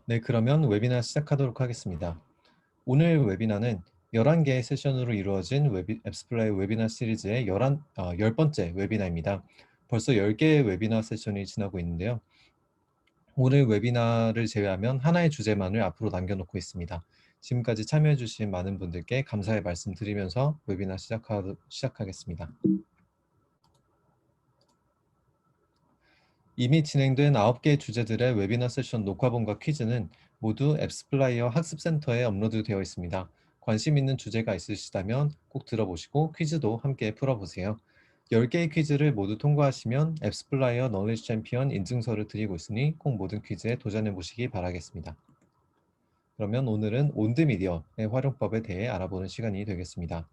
네, 그러면 웨비나 시작하도록 하겠습니다. 오늘 웨비나는 11개의 세션으로 이루어진 앱스플라이 웨비나 시리즈의 10번째 웨비나입니다. 벌써 10개의 웨비나 세션이 지나고 있는데요. 오늘 웨비나를 제외하면 하나의 주제만을 앞으로 남겨놓고 있습니다. 지금까지 참여해주신 많은 분들께 감사의 말씀 드리면서 웨비나 시작하겠습니다. 이미 진행된 9개의 주제들의 웨비나 세션 녹화본과 퀴즈는 모두 앱스플라이어 학습센터에 업로드되어 있습니다. 관심 있는 주제가 있으시다면 꼭 들어보시고 퀴즈도 함께 풀어보세요. 10개의 퀴즈를 모두 통과하시면 앱스플라이어 너리지 챔피언 인증서를 드리고 있으니 꼭 모든 퀴즈에 도전해 보시기 바라겠습니다. 그러면 오늘은 온드미디어의 활용법에 대해 알아보는 시간이 되겠습니다.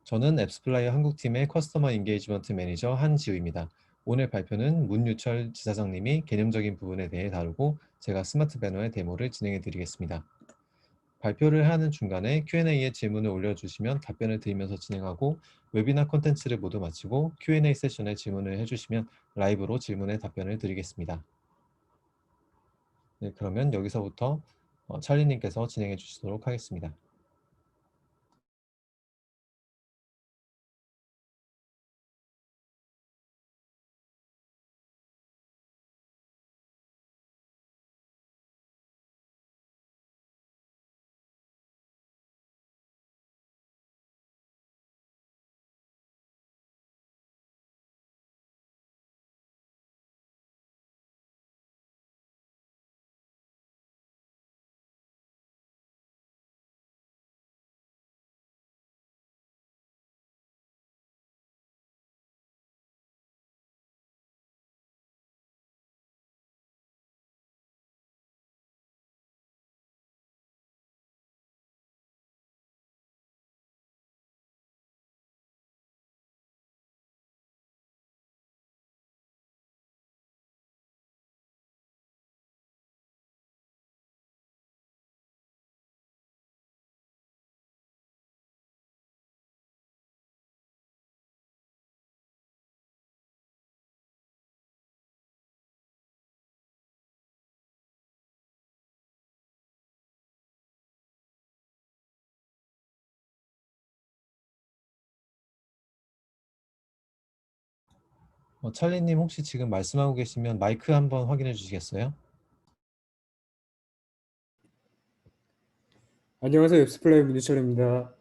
저는 앱스플라이어 한국팀의 커스터머 인게이지먼트 매니저 한지우입니다. 오늘 발표는 문유철 지사장님이 개념적인 부분에 대해 다루고 제가 스마트 배너의 데모를 진행해 드리겠습니다. 발표를 하는 중간에 Q&A에 질문을 올려주시면 답변을 드리면서 진행하고 웨비나 콘텐츠를 모두 마치고 Q&A 세션에 질문을 해주시면 라이브로 질문에 답변을 드리겠습니다. 네, 그러면 여기서부터 찰리님께서 진행해 주시도록 하겠습니다. 찰리님 혹시 지금 말씀하고 계시면 마이크 한번 확인해 주시겠어요? 안녕하세요. 앱스플라이 문유철입니다.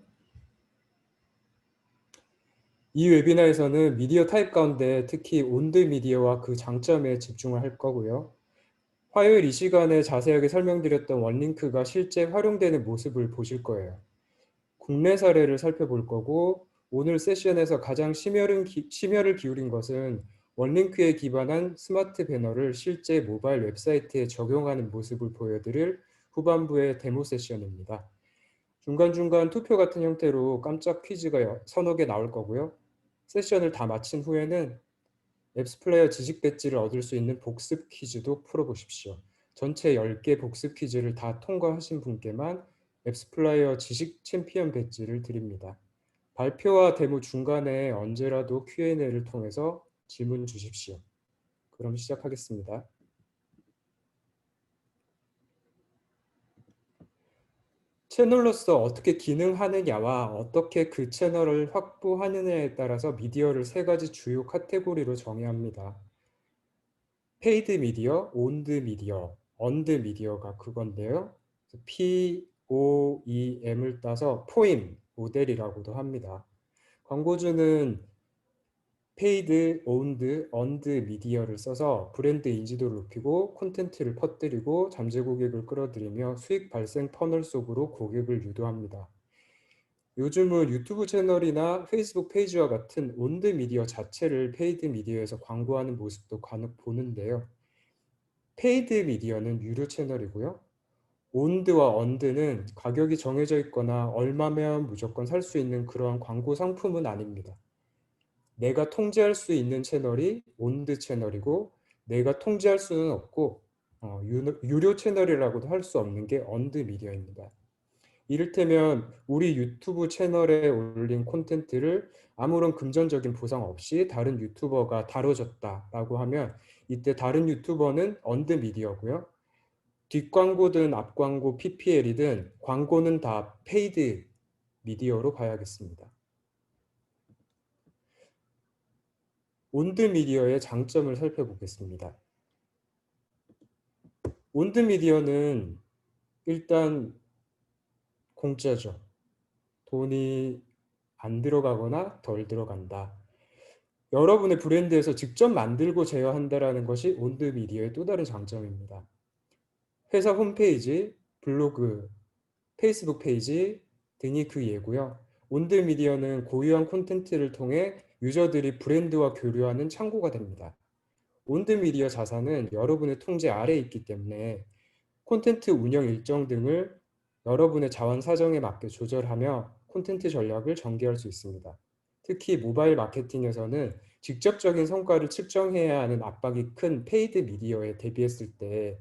이 웨비나에서는 미디어 타입 가운데 특히 온드 미디어와 그 장점에 집중을 할 거고요. 화요일 이 시간에 자세하게 설명드렸던 원링크가 실제 활용되는 모습을 보실 거예요. 국내 사례를 살펴볼 거고 오늘 세션에서 가장 심혈을 기울인 것은 원링크에 기반한 스마트 배너를 실제 모바일 웹사이트에 적용하는 모습을 보여드릴 후반부의 데모 세션입니다. 중간중간 투표 같은 형태로 깜짝 퀴즈가 서너 개 나올 거고요. 세션을 다 마친 후에는 앱스플레이어 지식 배지를 얻을 수 있는 복습 퀴즈도 풀어보십시오. 전체 10개 복습 퀴즈를 다 통과하신 분께만 앱스플라이어 지식 챔피언 배지를 드립니다. 발표와 데모 중간에 언제라도 Q&A를 통해서 질문 주십시오. 그럼 시작하겠습니다. 채널로서 어떻게 기능하느냐와 어떻게 그 채널을 확보하느냐에 따라서 미디어를 세 가지 주요 카테고리로 정의합니다. 페이드 미디어, 온드 미디어, 언드 미디어가 그건데요. POEM을 따서 포임 모델이라고도 합니다. 광고주는 페이드, 온드, 언드 미디어를 써서 브랜드 인지도를 높이고 콘텐츠를 퍼뜨리고 잠재 고객을 끌어들이며 수익 발생 퍼널 속으로 고객을 유도합니다. 요즘은 유튜브 채널이나 페이스북 페이지와 같은 온드 미디어 자체를 페이드 미디어에서 광고하는 모습도 간혹 보는데요. 페이드 미디어는 유료 채널이고요. 온드와 언드는 가격이 정해져 있거나 얼마면 무조건 살 수 있는 그러한 광고 상품은 아닙니다. 내가 통제할 수 있는 채널이 온드 채널이고 내가 통제할 수는 없고 유료 채널이라고도 할 수 없는 게 언드 미디어입니다. 이를테면 우리 유튜브 채널에 올린 콘텐츠를 아무런 금전적인 보상 없이 다른 유튜버가 다뤄줬다라고 하면 이때 다른 유튜버는 언드 미디어고요. 뒷광고든 앞광고 PPL이든 광고는 다 페이드 미디어로 봐야겠습니다. 온드 미디어의 장점을 살펴보겠습니다. 온드 미디어는 일단 공짜죠. 돈이 안 들어가거나 덜 들어간다. 여러분의 브랜드에서 직접 만들고 제어한다라는 것이 온드 미디어의 또 다른 장점입니다. 회사 홈페이지, 블로그, 페이스북 페이지 등이 그 예고요. 온드 미디어는 고유한 콘텐츠를 통해 유저들이 브랜드와 교류하는 창구가 됩니다. 온드 미디어 자산은 여러분의 통제 아래에 있기 때문에 콘텐츠 운영 일정 등을 여러분의 자원 사정에 맞게 조절하며 콘텐츠 전략을 전개할 수 있습니다. 특히 모바일 마케팅에서는 직접적인 성과를 측정해야 하는 압박이 큰 페이드 미디어에 대비했을 때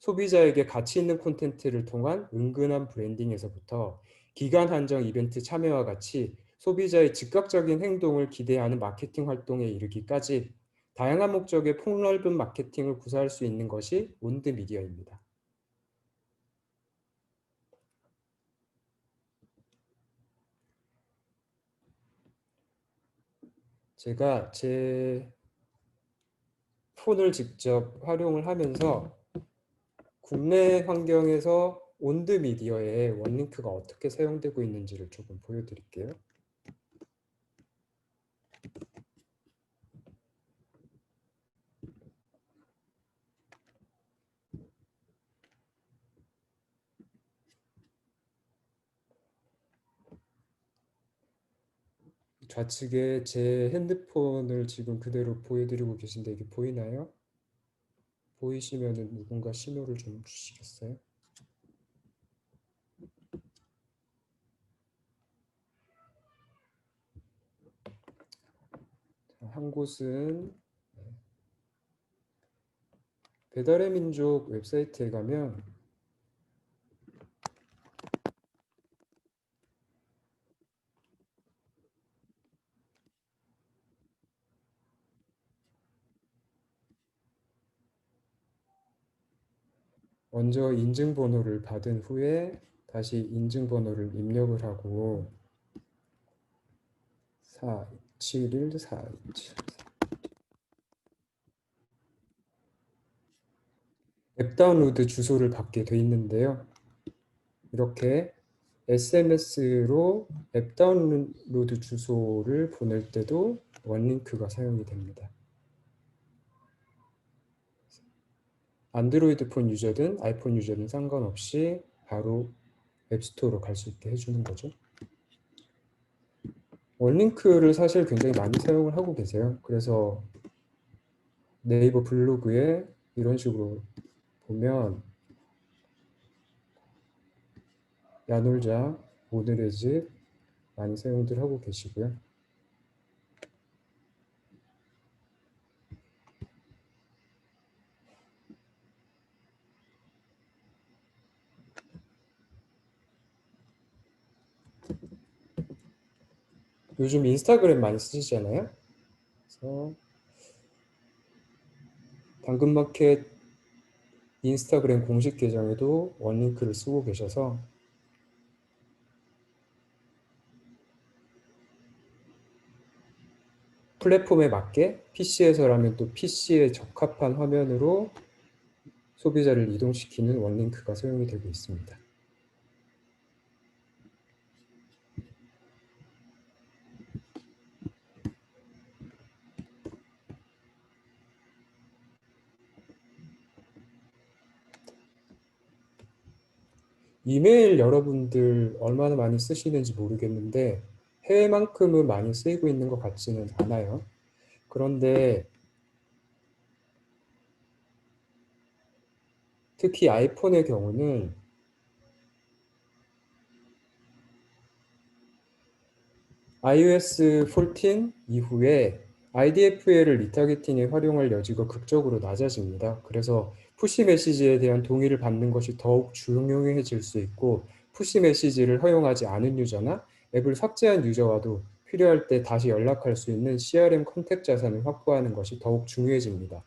소비자에게 가치 있는 콘텐츠를 통한 은근한 브랜딩에서부터 기간 한정 이벤트 참여와 같이 소비자의 즉각적인 행동을 기대하는 마케팅 활동에 이르기까지 다양한 목적의 폭넓은 마케팅을 구사할 수 있는 것이 온드 미디어입니다. 제가 제 폰을 직접 활용을 하면서 국내 환경에서 온드 미디어의 원링크가 어떻게 사용되고 있는지를 조금 보여드릴게요. 좌측에 제 핸드폰을 지금 그대로 보여드리고 계신데 이게 보이나요? 보이시면은 누군가 신호를 좀 주시겠어요? 자, 한 곳은 배달의 민족 웹사이트에 가면 먼저 인증번호를 받은 후에 다시 인증번호를 입력을 하고 427142 앱 다운로드 주소를 받게 돼 있는데요. 이렇게 SMS로 앱 다운로드 주소를 보낼 때도 원링크가 사용이 됩니다. 안드로이드 폰 유저든 아이폰 유저든 상관없이 바로 앱스토어로 갈 수 있게 해주는 거죠. 원링크를 사실 굉장히 많이 사용을 하고 계세요. 그래서 네이버 블로그에 이런 식으로 보면 야놀자, 오늘의 집 많이 사용들 하고 계시고요. 요즘 인스타그램 많이 쓰시잖아요. 그래서 당근마켓 인스타그램 공식 계정에도 원링크를 쓰고 계셔서 플랫폼에 맞게 PC에서라면 또 PC에 적합한 화면으로 소비자를 이동시키는 원링크가 사용이 되고 있습니다. 이메일 여러분들 얼마나 많이 쓰시는지 모르겠는데 해외만큼은 많이 쓰이고 있는 것 같지는 않아요. 그런데 특히 아이폰의 경우는 iOS 14 이후에 IDFA를 리타게팅에 활용할 여지가 극적으로 낮아집니다. 그래서 푸시 메시지에 대한 동의를 받는 것이 더욱 중요해질 수 있고 푸시 메시지를 허용하지 않은 유저나 앱을 삭제한 유저와도 필요할 때 다시 연락할 수 있는 CRM 컨택 자산을 확보하는 것이 더욱 중요해집니다.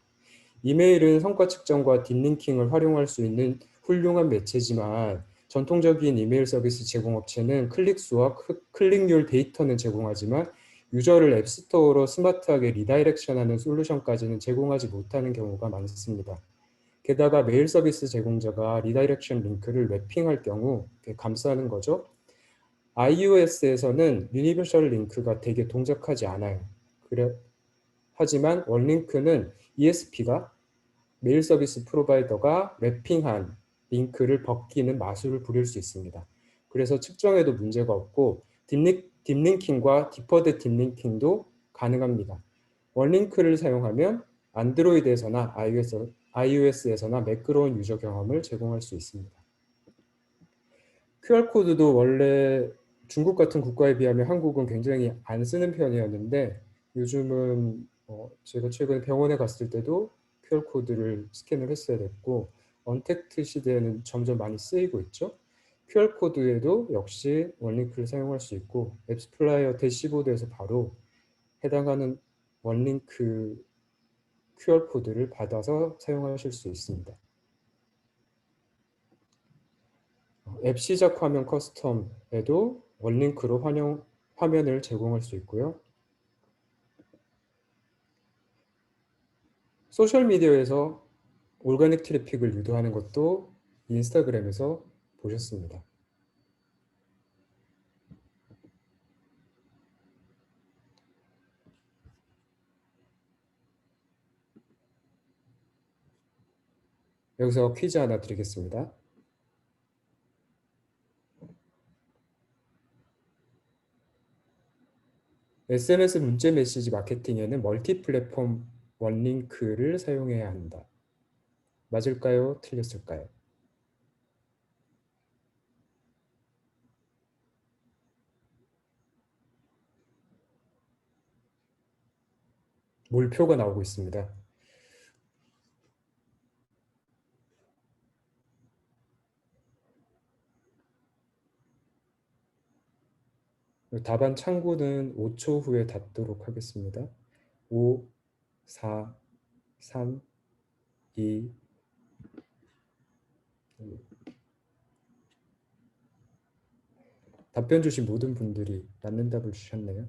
이메일은 성과 측정과 딥링킹을 활용할 수 있는 훌륭한 매체지만 전통적인 이메일 서비스 제공업체는 클릭수와 클릭률 데이터는 제공하지만 유저를 앱스토어로 스마트하게 리다이렉션하는 솔루션까지는 제공하지 못하는 경우가 많습니다. 게다가 메일 서비스 제공자가 리다이렉션 링크를 랩핑할 경우 감싸는 거죠. iOS에서는 유니버셜 링크가 되게 동작하지 않아요. 하지만 원링크는 ESP가 메일 서비스 프로바이더가 랩핑한 링크를 벗기는 마술을 부릴 수 있습니다. 그래서 측정에도 문제가 없고 딥링킹과 디퍼드 딥링킹도 가능합니다. 원링크를 사용하면 안드로이드에서나 iOS에서나 매끄러운 유저 경험을 제공할 수 있습니다. QR코드도 원래 중국 같은 국가에 비하면 한국은 굉장히 안 쓰는 편이었는데 요즘은 제가 최근에 병원에 갔을 때도 QR코드를 스캔을 했어야 됐고 언택트 시대에는 점점 많이 쓰이고 있죠. QR코드에도 역시 원링크를 사용할 수 있고 앱스플라이어 대시보드에서 바로 해당하는 원링크 QR코드를 받아서 사용하실 수 있습니다. 앱 시작 화면 커스텀에도 원링크로 화면을 제공할 수 있고요. 소셜미디어에서 오가닉 트래픽을 유도하는 것도 인스타그램에서 보셨습니다. 여기서 퀴즈 하나 드리겠습니다. SNS 문자 메시지 마케팅에는 멀티 플랫폼 원링크를 사용해야 한다. 맞을까요? 틀렸을까요? 몰표가 나오고 있습니다. 답안 창구는 5초 후에 닫도록 하겠습니다. 5, 4, 3, 2, 1. 답변 주신 모든 분들이 맞는 답을 주셨네요.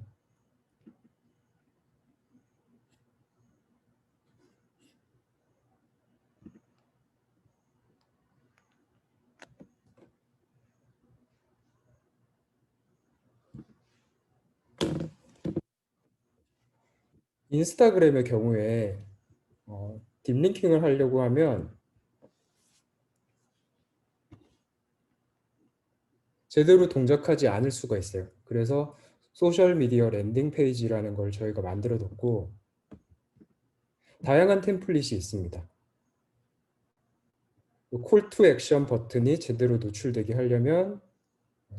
인스타그램의 경우에 딥링킹을 하려고 하면 제대로 동작하지 않을 수가 있어요. 그래서 소셜미디어 랜딩 페이지라는 걸 저희가 만들어 뒀고 다양한 템플릿이 있습니다. 콜 투 액션 버튼이 제대로 노출되게 하려면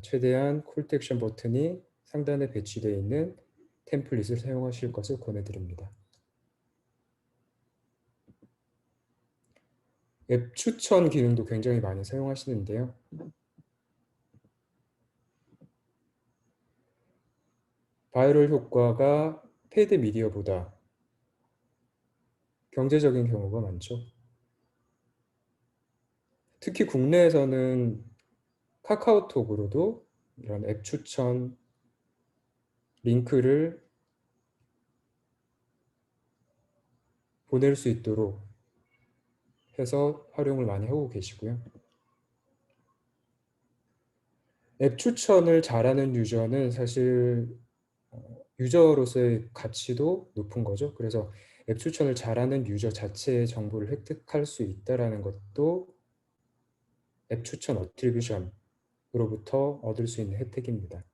최대한 콜 투 액션 버튼이 상단에 배치되어 있는 템플릿을 사용하실 것을 권해드립니다. 앱 추천 기능도 굉장히 많이 사용하시는데요. 바이럴 효과가 페이드 미디어보다 경제적인 경우가 많죠. 특히 국내에서는 카카오톡으로도 이런 앱 추천 링크를 보낼 수 있도록 해서 활용을 많이 하고 계시고요. 앱 추천을 잘하는 유저는 사실 유저로서의 가치도 높은 거죠. 그래서 앱 추천을 잘하는 유저 자체의 정보를 획득할 수 있다는 것도 앱 추천 어트리뷰션으로부터 얻을 수 있는 혜택입니다.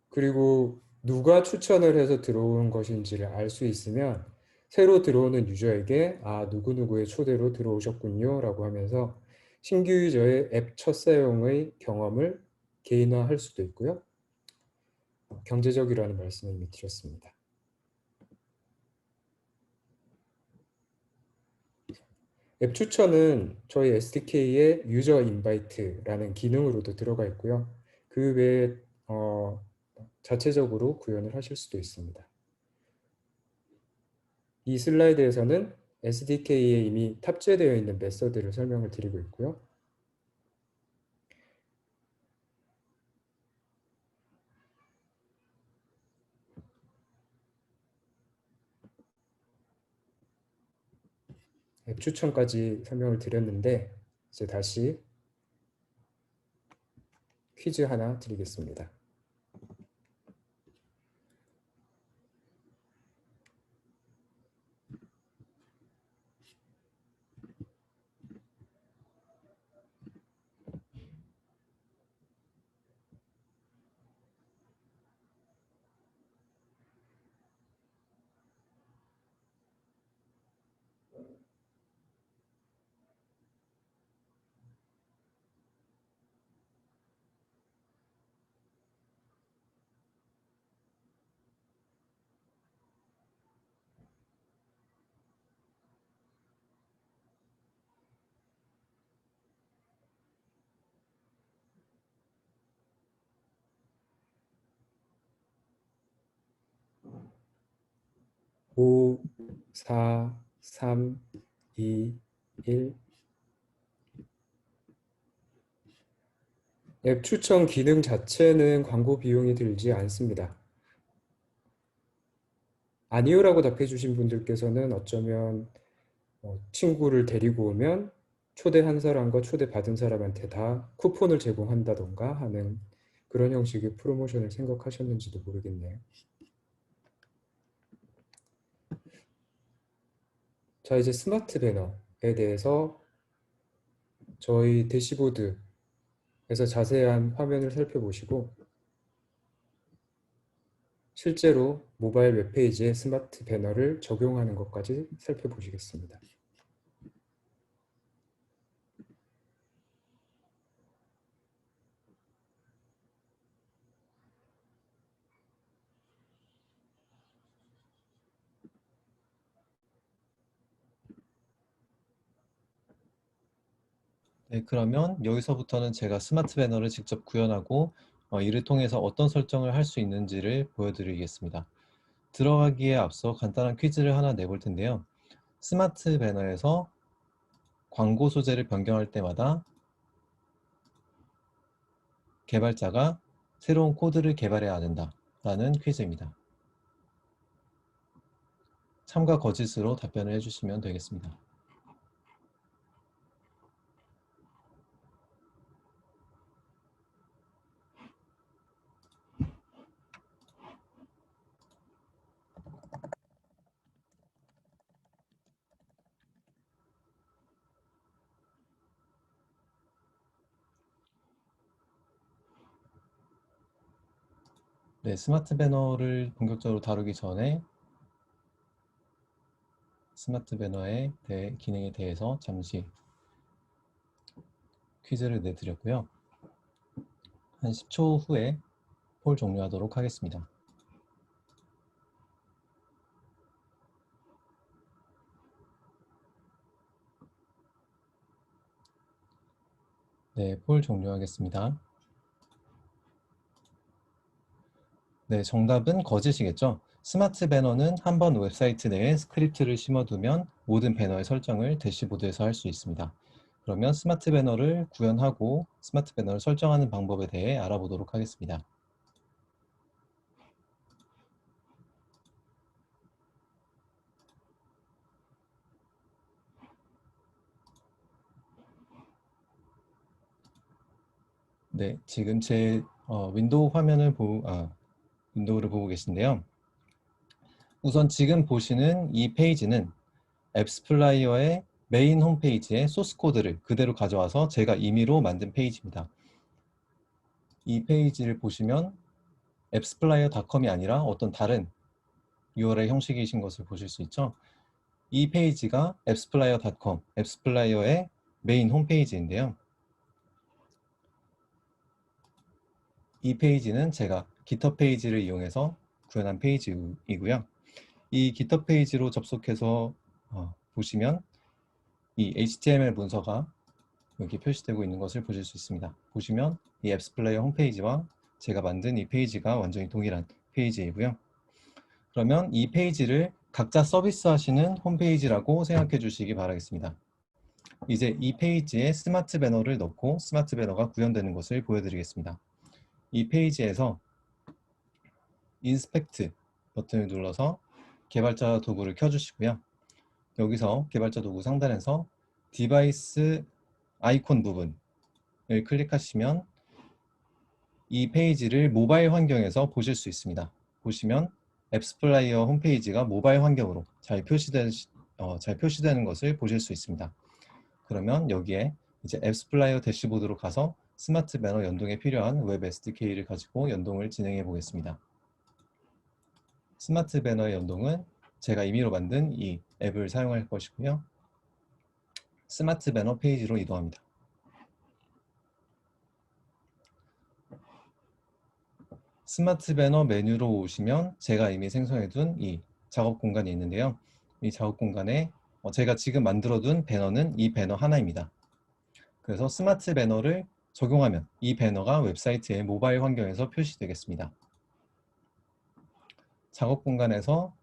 그리고 누가 추천을 해서 들어온 것인지를 알 수 있으면 새로 들어오는 유저에게 누구누구의 초대로 들어오셨군요 라고 하면서 신규 유저의 앱 첫 사용의 경험을 개인화할 수도 있고요. 경제적이라는 말씀을 이미 드렸습니다. 앱 추천은 저희 SDK에 유저 인바이트라는 기능으로도 들어가 있고요. 그 외에 자체적으로 구현을 하실 수도 있습니다. 이 슬라이드에서는 SDK에 이미 탑재되어 있는 메서드를 설명을 드리고 있고요. 앱 추천까지 설명을 드렸는데 이제 다시 퀴즈 하나 드리겠습니다. 오, 4, 3, 2, 1. 앱 추천 기능 자체는 광고 비용이 들지 않습니다. 아니요라고 답해주신 분들께서는 어쩌면 친구를 데리고 오면 초대한 사람과 초대받은 사람한테 다 쿠폰을 제공한다던가 하는 그런 형식의 프로모션을 생각하셨는지도 모르겠네요. 자, 이제 스마트 배너에 대해서 저희 대시보드에서 자세한 화면을 살펴보시고 실제로 모바일 웹페이지에 스마트 배너를 적용하는 것까지 살펴보시겠습니다. 네, 그러면 여기서부터는 제가 스마트 배너를 직접 구현하고 이를 통해서 어떤 설정을 할 수 있는지를 보여드리겠습니다. 들어가기에 앞서 간단한 퀴즈를 하나 내볼 텐데요. 스마트 배너에서 광고 소재를 변경할 때마다 개발자가 새로운 코드를 개발해야 된다라는 퀴즈입니다. 참과 거짓으로 답변을 해주시면 되겠습니다. 네, 스마트 배너를 본격적으로 다루기 전에 스마트 배너의 기능에 대해서 잠시 퀴즈를 내드렸고요. 한 10초 후에 폴 종료하도록 하겠습니다. 네, 폴 종료하겠습니다. 네, 정답은 거짓이겠죠. 스마트 배너는 한번 웹사이트 내에 스크립트를 심어두면 모든 배너의 설정을 대시보드에서 할 수 있습니다. 그러면 스마트 배너를 구현하고 스마트 배너를 설정하는 방법에 대해 알아보도록 하겠습니다. 네, 지금 제 윈도우 화면을 윈도우를 보고 계신데요. 우선 지금 보시는 이 페이지는 앱스플라이어의 메인 홈페이지의 소스 코드를 그대로 가져와서 제가 임의로 만든 페이지입니다. 이 페이지를 보시면 앱스플라이어.com이 아니라 어떤 다른 URL 형식이신 것을 보실 수 있죠. 이 페이지가 앱스플라이어.com, 앱스플라이어의 메인 홈페이지인데요. 이 페이지는 제가 GitHub 페이지를 이용해서 구현한 페이지이고요. 이 GitHub 페이지로 접속해서 보시면 이 HTML 문서가 여기 표시되고 있는 것을 보실 수 있습니다. 보시면 이 앱스플레이어 홈페이지와 제가 만든 이 페이지가 완전히 동일한 페이지이고요. 그러면 이 페이지를 각자 서비스 하시는 홈페이지라고 생각해 주시기 바라겠습니다. 이제 이 페이지에 스마트 배너를 넣고 스마트 배너가 구현되는 것을 보여드리겠습니다. 이 페이지에서 인스펙트 버튼을 눌러서 개발자 도구를 켜주시고요. 여기서 개발자 도구 상단에서 디바이스 아이콘 부분을 클릭하시면 이 페이지를 모바일 환경에서 보실 수 있습니다. 보시면 앱스플라이어 홈페이지가 모바일 환경으로 잘 표시되는 것을 보실 수 있습니다. 그러면 여기에 이제 앱스플라이어 대시보드로 가서 스마트 배너 연동에 필요한 웹 SDK를 가지고 연동을 진행해 보겠습니다. 스마트 배너의 연동은 제가 임의로 만든 이 앱을 사용할 것이고요. 스마트 배너 페이지로 이동합니다. 스마트 배너 메뉴로 오시면 제가 이미 생성해둔 이 작업 공간이 있는데요. 이 작업 공간에 제가 지금 만들어둔 배너는 이 배너 하나입니다. 그래서 스마트 배너를 적용하면 이 배너가 웹사이트의 모바일 환경에서 표시되겠습니다. 작업 공간에서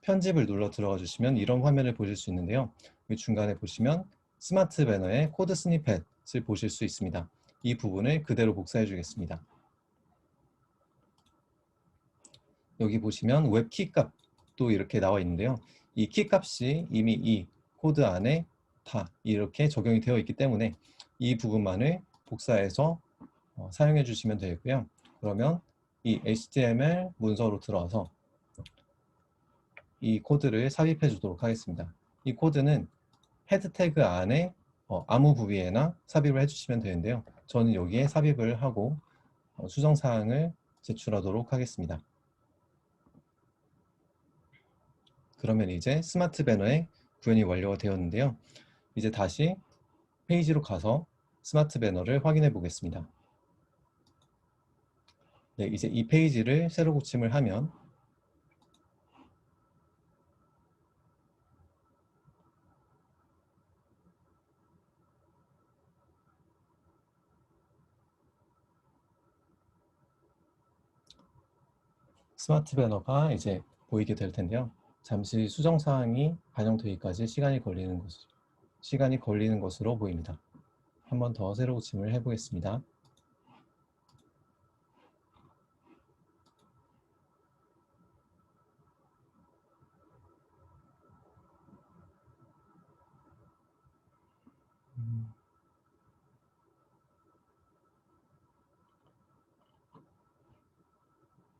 편집을 눌러 들어가 주시면 이런 화면을 보실 수 있는데요. 이 중간에 보시면 스마트 배너의 코드 스니펫을 보실 수 있습니다. 이 부분을 그대로 복사해 주겠습니다. 여기 보시면 웹 키값도 이렇게 나와 있는데요. 이 키값이 이미 이 코드 안에 다 이렇게 적용이 되어 있기 때문에 이 부분만을 복사해서 사용해 주시면 되고요. 그러면 이 HTML 문서로 들어와서 이 코드를 삽입해 주도록 하겠습니다. 이 코드는 헤드 태그 안에 아무 부위에나 삽입을 해주시면 되는데요. 저는 여기에 삽입을 하고 수정사항을 제출하도록 하겠습니다. 그러면 이제 스마트 배너의 구현이 완료가 되었는데요. 이제 다시 페이지로 가서 스마트 배너를 확인해 보겠습니다. 네, 이제 이 페이지를 새로 고침을 하면 스마트 배너가 이제 보이게 될 텐데요. 잠시 수정사항이 반영되기까지 시간이 걸리는 것으로 보입니다. 한 번 더 새로 고침을 해보겠습니다.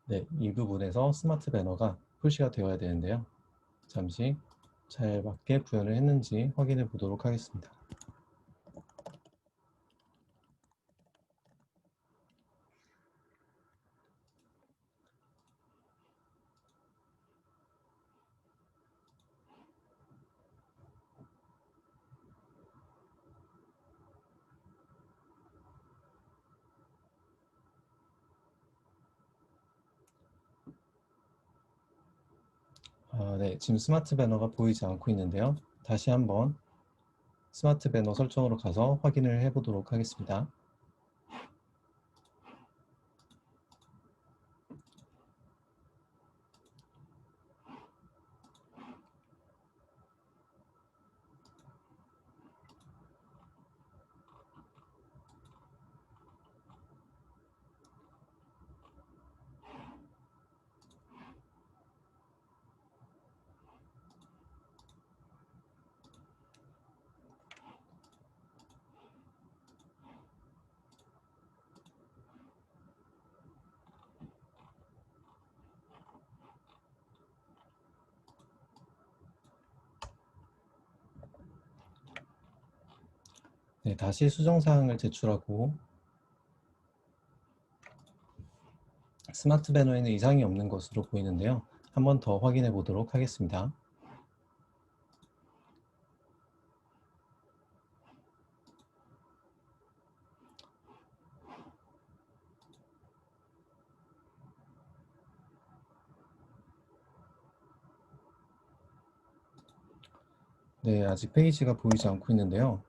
네, 이 부분에서 스마트 배너가 표시가 되어야 되는데요. 잠시 잘 맞게 구현을 했는지 확인해 보도록 하겠습니다. 네, 지금 스마트 배너가 보이지 않고 있는데요. 다시 한번 스마트 배너 설정으로 가서 확인을 해 보도록 하겠습니다. 네, 다시 수정사항을 제출하고 스마트 배너에는 이상이 없는 것으로 보이는데요. 한 번 더 확인해 보도록 하겠습니다. 네, 아직 페이지가 보이지 않고 있는데요.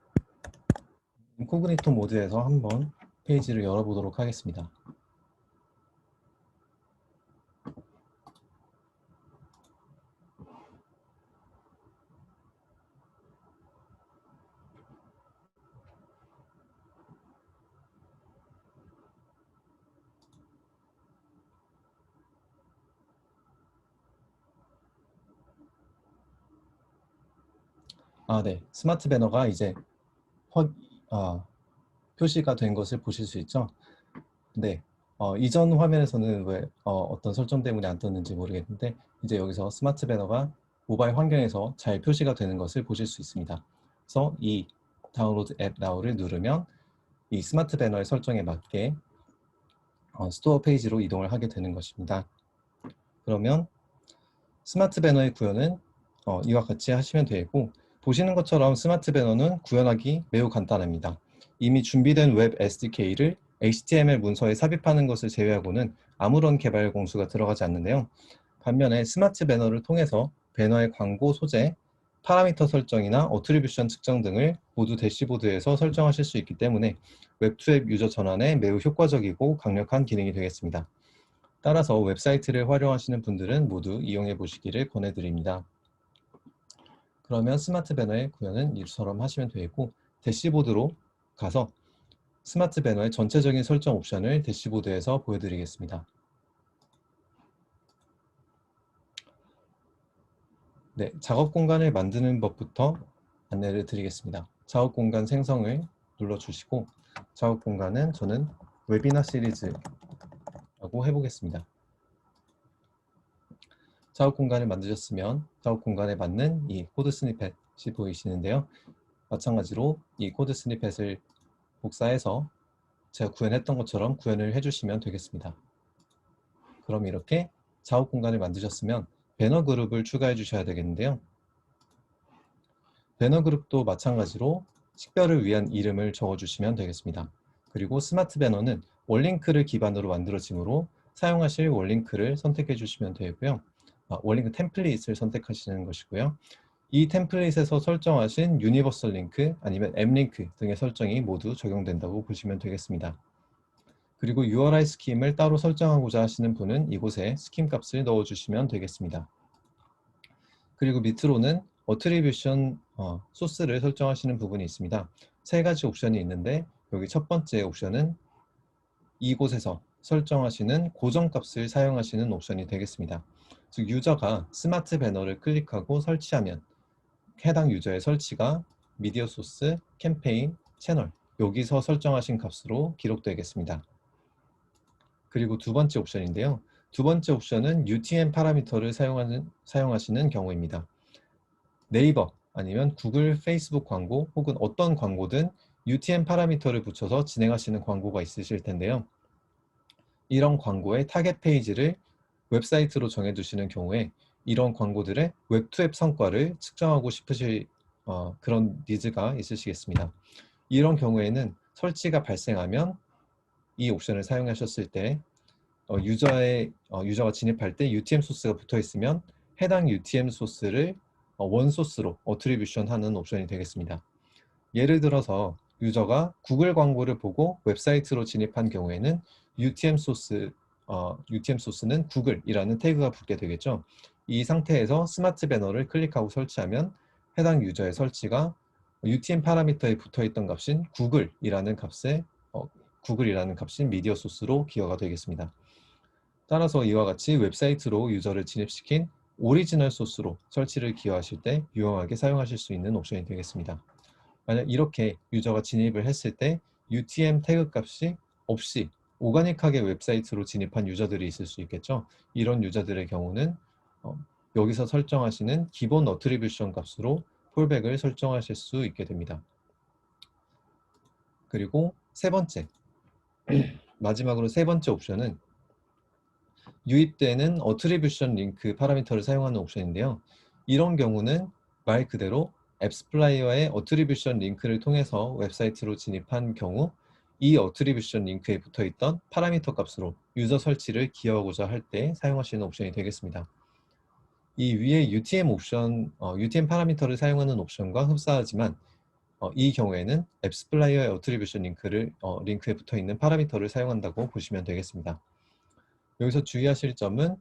인코그니토 모드에서 한번 페이지를 열어보도록 하겠습니다. 네. 스마트 배너가 이제 확, 아, 표시가 된 것을 보실 수 있죠. 네. 이전 화면에서는 왜 어떤 설정 때문에 안 떴는지 모르겠는데 이제 여기서 스마트 배너가 모바일 환경에서 잘 표시가 되는 것을 보실 수 있습니다. 그래서 이 다운로드 앱 나우를 누르면 이 스마트 배너의 설정에 맞게 스토어 페이지로 이동을 하게 되는 것입니다. 그러면 스마트 배너의 구현은 이와 같이 하시면 되고, 보시는 것처럼 스마트 배너는 구현하기 매우 간단합니다. 이미 준비된 웹 SDK를 HTML 문서에 삽입하는 것을 제외하고는 아무런 개발 공수가 들어가지 않는데요. 반면에 스마트 배너를 통해서 배너의 광고 소재, 파라미터 설정이나 어트리뷰션 측정 등을 모두 대시보드에서 설정하실 수 있기 때문에 웹2앱 유저 전환에 매우 효과적이고 강력한 기능이 되겠습니다. 따라서 웹사이트를 활용하시는 분들은 모두 이용해 보시기를 권해드립니다. 그러면 스마트 배너의 구현은 이처럼 하시면 되고, 대시보드로 가서 스마트 배너의 전체적인 설정 옵션을 대시보드에서 보여드리겠습니다. 네, 작업 공간을 만드는 법부터 안내를 드리겠습니다. 작업 공간 생성을 눌러주시고, 작업 공간은 저는 웨비나 시리즈라고 해보겠습니다. 작업 공간을 만드셨으면 작업 공간에 맞는 이 코드 스니펫이 보이시는데요. 마찬가지로 이 코드 스니펫을 복사해서 제가 구현했던 것처럼 구현을 해주시면 되겠습니다. 그럼 이렇게 작업 공간을 만드셨으면 배너 그룹을 추가해 주셔야 되겠는데요. 배너 그룹도 마찬가지로 식별을 위한 이름을 적어주시면 되겠습니다. 그리고 스마트 배너는 원링크를 기반으로 만들어지므로 사용하실 원링크를 선택해 주시면 되고요. 원링크 템플릿을 선택하시는 것이고요. 이 템플릿에서 설정하신 유니버설 링크 아니면 앱 링크 등의 설정이 모두 적용된다고 보시면 되겠습니다. 그리고 URI 스킴을 따로 설정하고자 하시는 분은 이곳에 스킴 값을 넣어주시면 되겠습니다. 그리고 밑으로는 어트리뷰션 소스를 설정하시는 부분이 있습니다. 세 가지 옵션이 있는데 여기 첫 번째 옵션은 이곳에서 설정하시는 고정값을 사용하시는 옵션이 되겠습니다. 즉 유저가 스마트 배너를 클릭하고 설치하면 해당 유저의 설치가 미디어 소스, 캠페인, 채널 여기서 설정하신 값으로 기록되겠습니다. 그리고 두 번째 옵션인데요. 두 번째 옵션은 UTM 파라미터를 사용하시는 경우입니다. 네이버 아니면 구글, 페이스북 광고 혹은 어떤 광고든 UTM 파라미터를 붙여서 진행하시는 광고가 있으실 텐데요. 이런 광고의 타겟 페이지를 웹사이트로 정해두시는 경우에 이런 광고들의 웹2앱 성과를 측정하고 싶으실 그런 니즈가 있으시겠습니다. 이런 경우에는 설치가 발생하면 이 옵션을 사용하셨을 때 유저가 진입할 때 UTM 소스가 붙어 있으면 해당 UTM 소스를 원소스로 어트리뷰션 하는 옵션이 되겠습니다. 예를 들어서 유저가 구글 광고를 보고 웹사이트로 진입한 경우에는 UTM 소스는 구글이라는 태그가 붙게 되겠죠. 이 상태에서 스마트 배너를 클릭하고 설치하면 해당 유저의 설치가 UTM 파라미터에 붙어 있던 값인 구글이라는 값인 미디어 소스로 기여가 되겠습니다. 따라서 이와 같이 웹사이트로 유저를 진입시킨 오리지널 소스로 설치를 기여하실 때 유용하게 사용하실 수 있는 옵션이 되겠습니다. 만약 이렇게 유저가 진입을 했을 때 UTM 태그 값이 없이 오가닉하게 웹사이트로 진입한 유저들이 있을 수 있겠죠. 이런 유저들의 경우는 여기서 설정하시는 기본 어트리뷰션 값으로 폴백을 설정하실 수 있게 됩니다. 그리고 마지막으로 세 번째 옵션은 유입되는 어트리뷰션 링크 파라미터를 사용하는 옵션인데요. 이런 경우는 말 그대로 앱스플라이어의 어트리뷰션 링크를 통해서 웹사이트로 진입한 경우 이 어트리뷰션 링크에 붙어있던 파라미터 값으로 유저 설치를 기여하고자 할 때 사용하시는 옵션이 되겠습니다. 이 위에 UTM 파라미터를 사용하는 옵션과 흡사하지만 이 경우에는 앱스플라이어의 어트리뷰션 링크에 붙어있는 파라미터를 사용한다고 보시면 되겠습니다. 여기서 주의하실 점은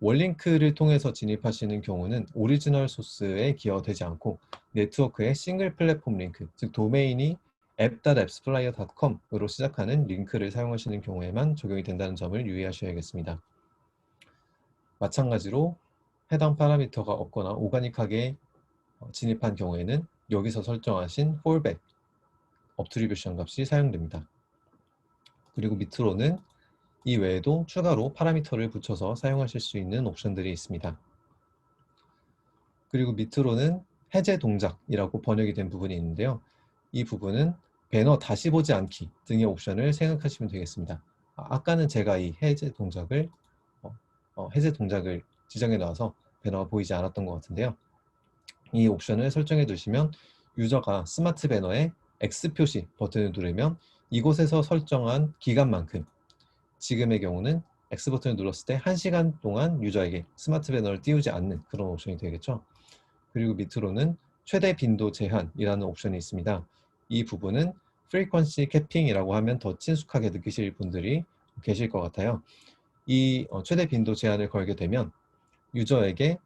원링크를 통해서 진입하시는 경우는 오리지널 소스에 기여되지 않고 네트워크의 싱글 플랫폼 링크, 즉 도메인이 app.appsplayer.com으로 시작하는 링크를 사용하시는 경우에만 적용이 된다는 점을 유의하셔야겠습니다. 마찬가지로 해당 파라미터가 없거나 오가닉하게 진입한 경우에는 여기서 설정하신 fallback attribution 값이 사용됩니다. 그리고 밑으로는 이 외에도 추가로 파라미터를 붙여서 사용하실 수 있는 옵션들이 있습니다. 그리고 밑으로는 해제 동작이라고 번역이 된 부분이 있는데요. 이 부분은 배너 다시 보지 않기 등의 옵션을 생각하시면 되겠습니다. 아까는 제가 이 해제 동작을 지정해 놔서 배너가 보이지 않았던 것 같은데요. 이 옵션을 설정해 두시면 유저가 스마트 배너에 X 표시 버튼을 누르면 이곳에서 설정한 기간만큼, 지금의 경우는 X 버튼을 눌렀을 때 1시간 동안 유저에게 스마트 배너를 띄우지 않는 그런 옵션이 되겠죠. 그리고 밑으로는 최대 빈도 제한이라는 옵션이 있습니다. 이 부분은 frequency capping이라고 하면 더 친숙하게 느끼실 분들이 계실 것 같아요. 이 최대 빈도 제한을 걸게 되면 유저에게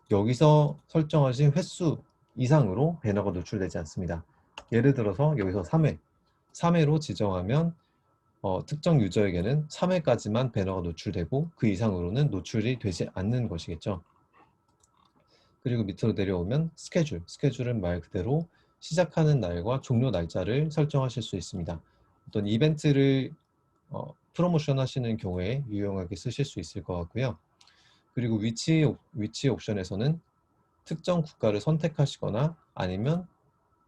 여기서 설정하신 횟수 이상으로 배너가 노출되지 않습니다. 예를 들어서 여기서 3회로 지정하면 특정 유저에게는 3회까지만 배너가 노출되고 그 이상으로는 노출이 되지 않는 것이겠죠. 그리고 밑으로 내려오면 스케줄은 말 그대로 시작하는 날과 종료 날짜를 설정하실 수 있습니다. 어떤 이벤트를 프로모션 하시는 경우에 유용하게 쓰실 수 있을 것 같고요. 그리고 위치 옵션에서는 특정 국가를 선택하시거나 아니면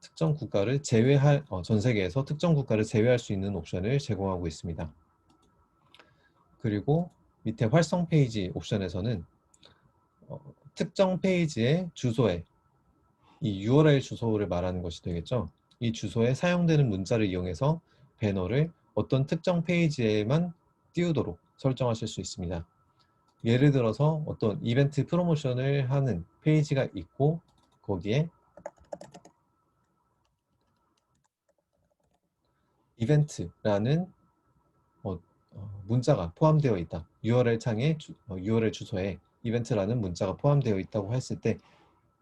특정 국가를 제외할 전 세계에서 특정 국가를 제외할 수 있는 옵션을 제공하고 있습니다. 그리고 밑에 활성 페이지 옵션에서는 특정 페이지의 주소에 이 URL 주소를 말하는 것이 되겠죠. 이 주소에 사용되는 문자를 이용해서 배너를 어떤 특정 페이지에만 띄우도록 설정하실 수 있습니다. 예를 들어서 어떤 이벤트 프로모션을 하는 페이지가 있고 거기에 이벤트라는 문자가 포함되어 있다. URL 창에 URL 주소에 이벤트라는 문자가 포함되어 있다고 했을 때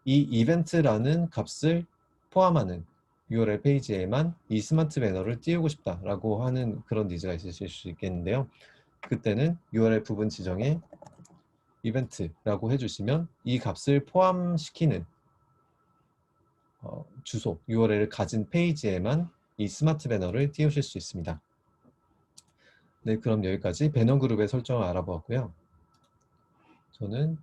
이 이벤트라는 값을 포함하는 URL 페이지에만 이 스마트 배너를 띄우고 싶다라고 하는 그런 니즈가 있으실 수 있겠는데요. 그때는 URL 부분 지정에 이벤트라고 해주시면 이 값을 포함시키는 주소, URL을 가진 페이지에만 이 스마트 배너를 띄우실 수 있습니다. 네, 그럼 여기까지 배너 그룹의 설정을 알아보았고요. 저는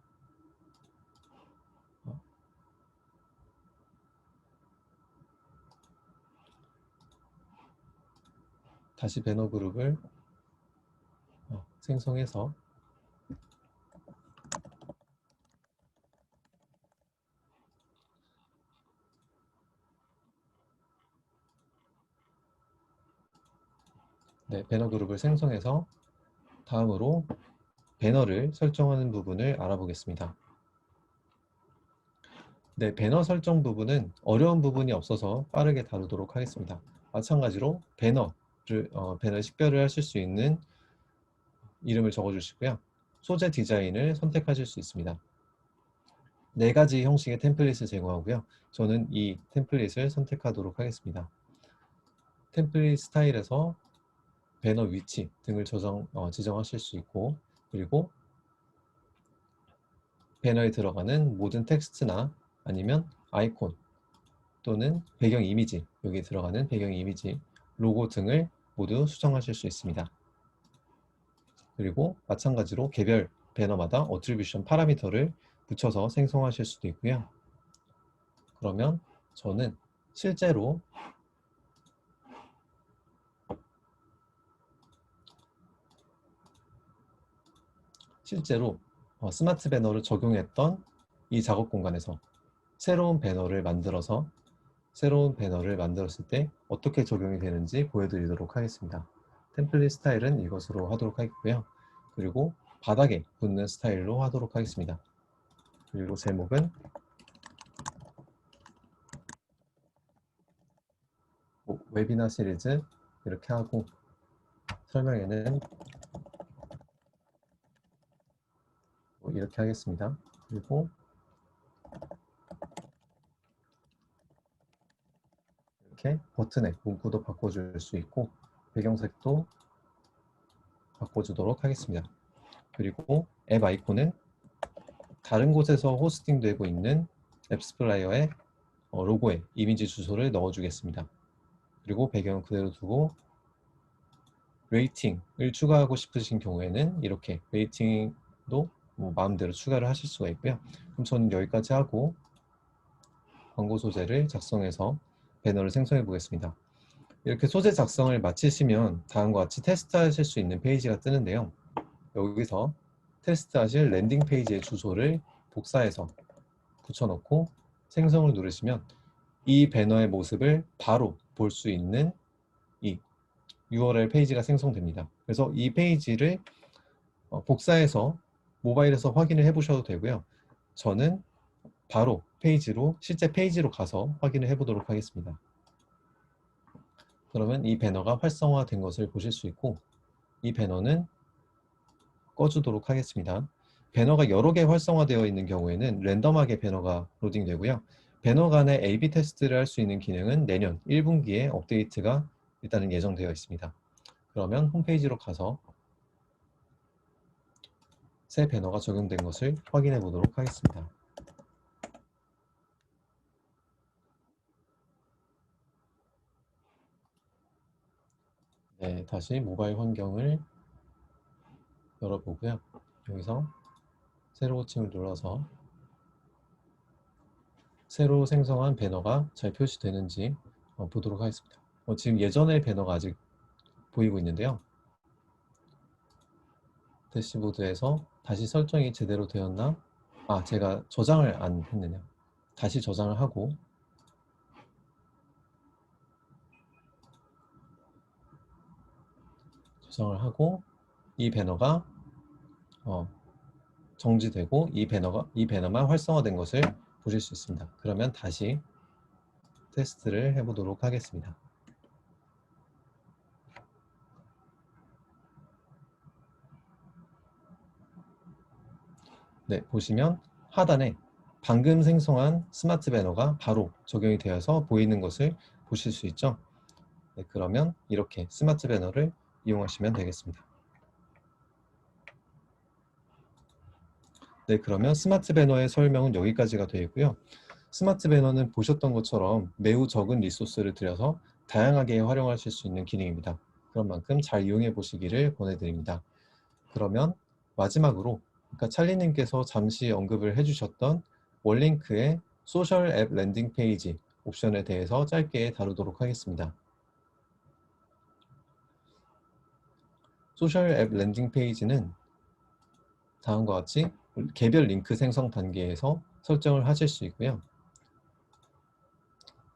다시 배너 그룹을 생성해서 배너 그룹을 생성해서 다음으로 배너를 설정하는 부분을 알아보겠습니다. 네, 배너 설정 부분은 어려운 부분이 없어서 빠르게 다루도록 하겠습니다. 마찬가지로 배너 식별을 하실 수 있는 이름을 적어주시고요. 소재 디자인을 선택하실 수 있습니다. 4가지 형식의 템플릿을 제공하고요. 저는 이 템플릿을 선택하도록 하겠습니다. 템플릿 스타일에서 배너 위치 등을 지정하실 수 있고, 그리고 배너에 들어가는 모든 텍스트나 아니면 아이콘 또는 배경 이미지, 여기에 들어가는 배경 이미지, 로고 등을 모두 수정하실 수 있습니다. 그리고 마찬가지로 개별 배너마다 어트리뷰션 파라미터를 붙여서 생성하실 수도 있고요. 그러면 저는 실제로 스마트 배너를 적용했던 이 작업 공간에서 새로운 배너를 만들었을 때 어떻게 적용이 되는지 보여드리도록 하겠습니다. 템플릿 스타일은 이것으로 하도록 하겠고요. 그리고 바닥에 붙는 스타일로 하도록 하겠습니다. 그리고 제목은 웨비나 시리즈 이렇게 하고, 설명에는 이렇게 하겠습니다. 그리고 이렇게 버튼의 문구도 바꿔줄 수 있고 배경색도 바꿔주도록 하겠습니다. 그리고 앱 아이콘은 다른 곳에서 호스팅되고 있는 앱스플라이어의 로고에 이미지 주소를 넣어주겠습니다. 그리고 배경은 그대로 두고 레이팅을 추가하고 싶으신 경우에는 이렇게 레이팅도 뭐 마음대로 추가를 하실 수가 있고요. 그럼 저는 여기까지 하고 광고 소재를 작성해서 배너를 생성해 보겠습니다. 이렇게 소재 작성을 마치시면 다음과 같이 테스트하실 수 있는 페이지가 뜨는데요. 여기서 테스트하실 랜딩 페이지의 주소를 복사해서 붙여넣고 생성을 누르시면 이 배너의 모습을 바로 볼 수 있는 이 URL 페이지가 생성됩니다. 그래서 이 페이지를 복사해서 모바일에서 확인을 해 보셔도 되고요. 저는 바로 실제 페이지로 가서 확인을 해 보도록 하겠습니다. 그러면 이 배너가 활성화된 것을 보실 수 있고, 이 배너는 꺼주도록 하겠습니다. 배너가 여러 개 활성화되어 있는 경우에는 랜덤하게 배너가 로딩되고요. 배너 간의 A/B 테스트를 할 수 있는 기능은 내년 1분기에 업데이트가 일단은 예정되어 있습니다. 그러면 홈페이지로 가서 새 배너가 적용된 것을 확인해 보도록 하겠습니다. 네, 다시 모바일 환경을 열어보고요. 여기서 새로 호칭을 눌러서 새로 생성한 배너가 잘 표시되는지 보도록 하겠습니다. 지금 예전의 배너가 아직 보이고 있는데요. 대시보드에서 다시 설정이 제대로 되었나? 제가 저장을 안 했네요. 다시 저장을 하고 이 배너가 정지되고 이 배너만 활성화된 것을 보실 수 있습니다. 그러면 다시 테스트를 해보도록 하겠습니다. 네, 보시면 하단에 방금 생성한 스마트 배너가 바로 적용이 되어서 보이는 것을 보실 수 있죠. 네, 그러면 이렇게 스마트 배너를 이용하시면 되겠습니다. 네, 그러면 스마트 배너의 설명은 여기까지가 되고요. 스마트 배너는 보셨던 것처럼 매우 적은 리소스를 들여서 다양하게 활용하실 수 있는 기능입니다. 그런 만큼 잘 이용해 보시기를 권해드립니다. 그러면 마지막으로 아까 찰리님께서 잠시 언급을 해주셨던 월링크의 소셜 앱 랜딩 페이지 옵션에 대해서 짧게 다루도록 하겠습니다. 소셜 앱 랜딩 페이지는 다음과 같이 개별 링크 생성 단계에서 설정을 하실 수 있고요.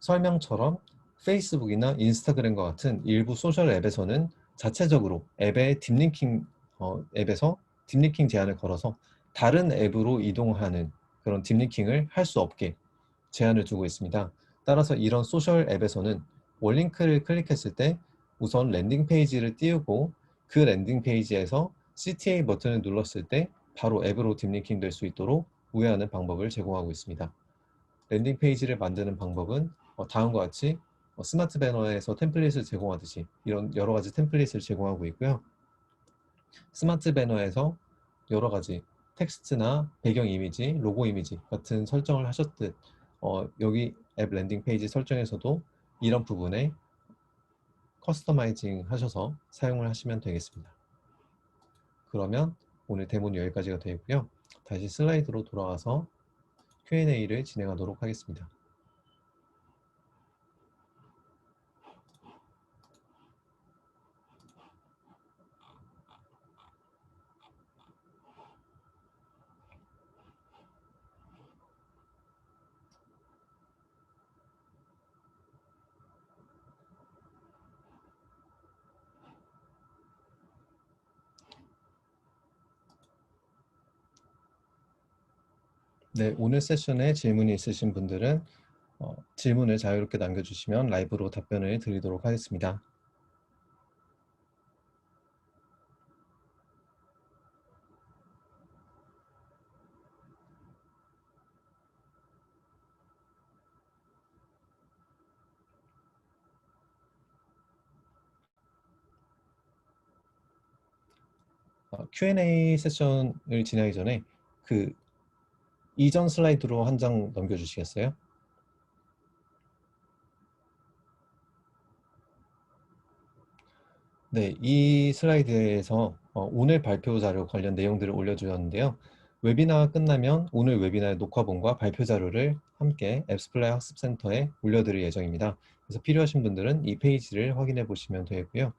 설명처럼 페이스북이나 인스타그램과 같은 일부 소셜 앱에서는 자체적으로 앱에서 딥링킹 제한을 걸어서 다른 앱으로 이동하는 그런 딥링킹을 할 수 없게 제한을 두고 있습니다. 따라서 이런 소셜 앱에서는 원링크를 클릭했을 때 우선 랜딩 페이지를 띄우고 그 랜딩 페이지에서 CTA 버튼을 눌렀을 때 바로 앱으로 딥링킹 될 수 있도록 우회하는 방법을 제공하고 있습니다. 랜딩 페이지를 만드는 방법은 다음과 같이 스마트 배너에서 템플릿을 제공하듯이 이런 여러 가지 템플릿을 제공하고 있고요. 스마트 배너에서 여러 가지 텍스트나 배경 이미지, 로고 이미지 같은 설정을 하셨듯 여기 앱 랜딩 페이지 설정에서도 이런 부분에 커스터마이징 하셔서 사용을 하시면 되겠습니다. 그러면 오늘 데모는 여기까지가 되고요. 다시 슬라이드로 돌아와서 Q&A를 진행하도록 하겠습니다. 네, 오늘 세션에 질문이 있으신 분들은 질문을 자유롭게 남겨주시면 라이브로 답변을 드리도록 하겠습니다. Q&A 세션을 진행하기 전에 그 이전 슬라이드로 한 장 넘겨주시겠어요? 네, 이 슬라이드에서 오늘 발표 자료 관련 내용들을 올려주었는데요. 웨비나가 끝나면 오늘 웨비나의 녹화본과 발표 자료를 함께 앱스플라이 학습센터에 올려드릴 예정입니다. 그래서 필요하신 분들은 이 페이지를 확인해 보시면 되고요.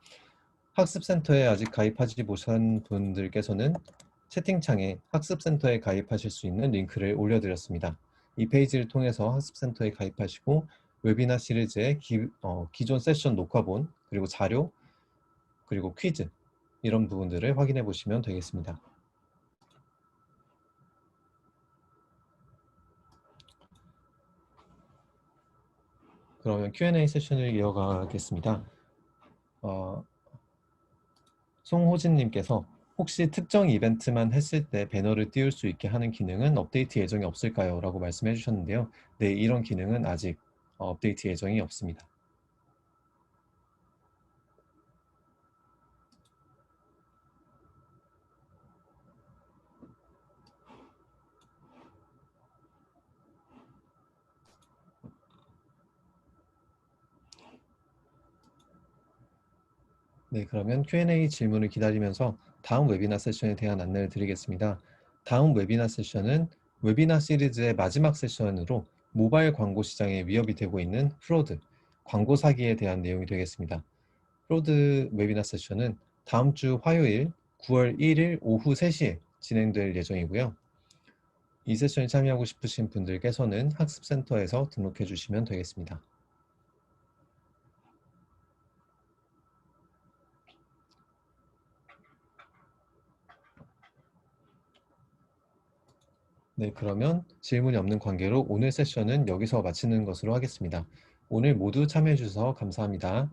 학습센터에 아직 가입하지 못한 분들께서는 채팅창에 학습센터에 가입하실 수 있는 링크를 올려드렸습니다. 이 페이지를 통해서 학습센터에 가입하시고 웨비나 시리즈의 기존 세션 녹화본, 그리고 자료, 그리고 퀴즈 이런 부분들을 확인해 보시면 되겠습니다. 그러면 Q&A 세션을 이어가겠습니다. 어, 송호진님께서 혹시 특정 이벤트만 했을 때 배너를 띄울 수 있게 하는 기능은 업데이트 예정이 없을까요? 라고 말씀해 주셨는데요. 네, 이런 기능은 아직 업데이트 예정이 없습니다. 네, 그러면 Q&A 질문을 기다리면서 다음 웨비나 세션에 대한 안내를 드리겠습니다. 다음 웨비나 세션은 웨비나 시리즈의 마지막 세션으로 모바일 광고 시장에 위협이 되고 있는 프로드, 광고 사기에 대한 내용이 되겠습니다. 프로드 웨비나 세션은 다음 주 화요일 9월 1일 오후 3시에 진행될 예정이고요. 이 세션에 참여하고 싶으신 분들께서는 학습센터에서 등록해 주시면 되겠습니다. 네, 그러면 질문이 없는 관계로 오늘 세션은 여기서 마치는 것으로 하겠습니다. 오늘 모두 참여해 주셔서 감사합니다.